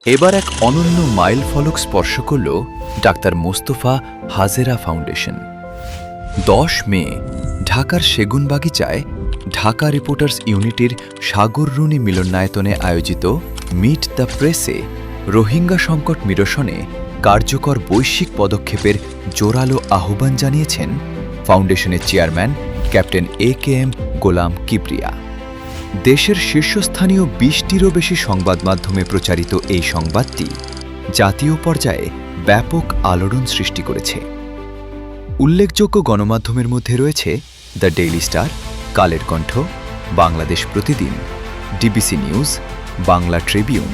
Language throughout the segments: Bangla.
এবার এক অনন্য মাইল ফলক স্পর্শ করল ডাক্তার মোস্তফা হাজেরা ফাউন্ডেশন। 10 মে ঢাকার সেগুনবাগিচায় ঢাকা রিপোর্টার্স ইউনিটির সাগররুনি মিলনায়তনে আয়োজিত মিট দ্য প্রেসে রোহিঙ্গা সংকট নিরসনে কার্যকর বৈশ্বিক পদক্ষেপের জোরালো আহ্বান জানিয়েছেন ফাউন্ডেশনের চেয়ারম্যান ক্যাপ্টেন এ.কে.এম. গোলাম কিবরিয়া। দেশের শীর্ষস্থানীয় 20টিরও বেশি সংবাদ মাধ্যমে প্রচারিত এই সংবাদটি জাতীয় পর্যায়ে ব্যাপক আলোড়ন সৃষ্টি করেছে। উল্লেখযোগ্য গণমাধ্যমের মধ্যে রয়েছে the daily star, Kaler Kantho, Bangladesh Pratidin, DBC News, Bangla Tribune,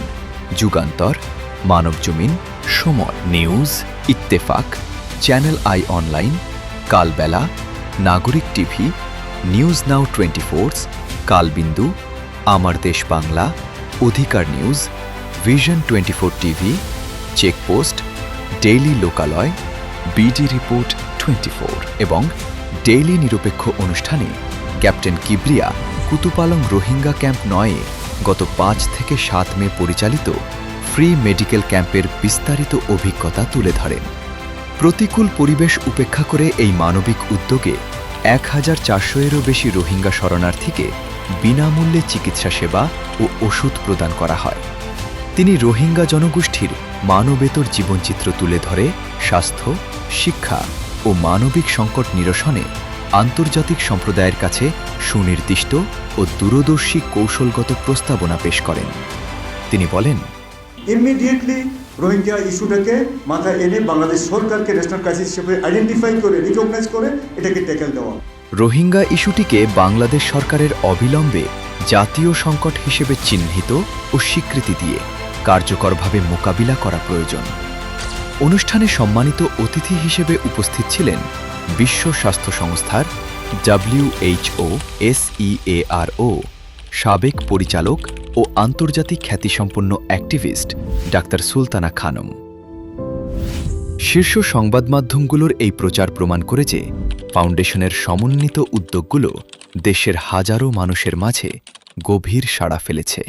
Jugantor, Manabzamin, Somoy News, Ittefaq, Channel I Online, Kalbela, Nagorik TV, news now 24, কালবিন্দু, আমার দেশ বাংলা, অধিকার news, vision 24 TV, checkpost, daily লোকালয়, বিডি রিপোর্ট 24 এবং ডেইলি নিরপেক্ষ অনুষ্ঠানে ক্যাপ্টেন কিবরিয়া কুতুপালং রোহিঙ্গা ক্যাম্প 9-এ গত 5 থেকে 7 মে পরিচালিত ফ্রি মেডিকেল ক্যাম্পের বিস্তারিত অভিজ্ঞতা তুলে ধরেন। প্রতিকূল পরিবেশ উপেক্ষা করে এই মানবিক উদ্যোগে 1400-এরও বেশি রোহিঙ্গা শরণার্থীকে বিনামূল্যে চিকিৎসা সেবা ও ওষুধ প্রদান করা হয়। তিনি রোহিঙ্গা জনগোষ্ঠীর মানবেতর জীবনচিত্র তুলে ধরে স্বাস্থ্য, শিক্ষা ও মানবিক সংকট নিরসনে আন্তর্জাতিক সম্প্রদায়ের কাছে সুনির্দিষ্ট ও দূরদর্শী কৌশলগত প্রস্তাবনা পেশ করেন। তিনি বলেন, ইমিডিয়েটলি রোহিঙ্গা ইস্যুটাকে মাথায় এনে বাংলাদেশ সরকারকে ন্যাশনাল ক্রাইসিস হিসেবে আইডেন্টিফাই করে রিকগনাইজ করে এটাকে ট্যাকেল দেওয়া। রোহিঙ্গা ইস্যুটিকে বাংলাদেশ সরকারের অবিলম্বে জাতীয় সংকট হিসেবে চিহ্নিত ও স্বীকৃতি দিয়ে কার্যকরভাবে মোকাবিলা করা প্রয়োজন। অনুষ্ঠানে সম্মানিত অতিথি হিসেবে উপস্থিত ছিলেন বিশ্ব স্বাস্থ্য সংস্থার WHO SEARO সাবেক পরিচালক ও আন্তর্জাতিক খ্যাতিসম্পন্ন অ্যাক্টিভিস্ট ডাক্তার সুলতানা খানম। শীর্ষ সংবাদ মাধ্যমগুলোর এই প্রচার প্রমাণ করে যে ফাউন্ডেশনের সমন্বিত উদ্যোগগুলো দেশের হাজারো মানুষের মাঝে গভীর সাড়া ফেলেছে।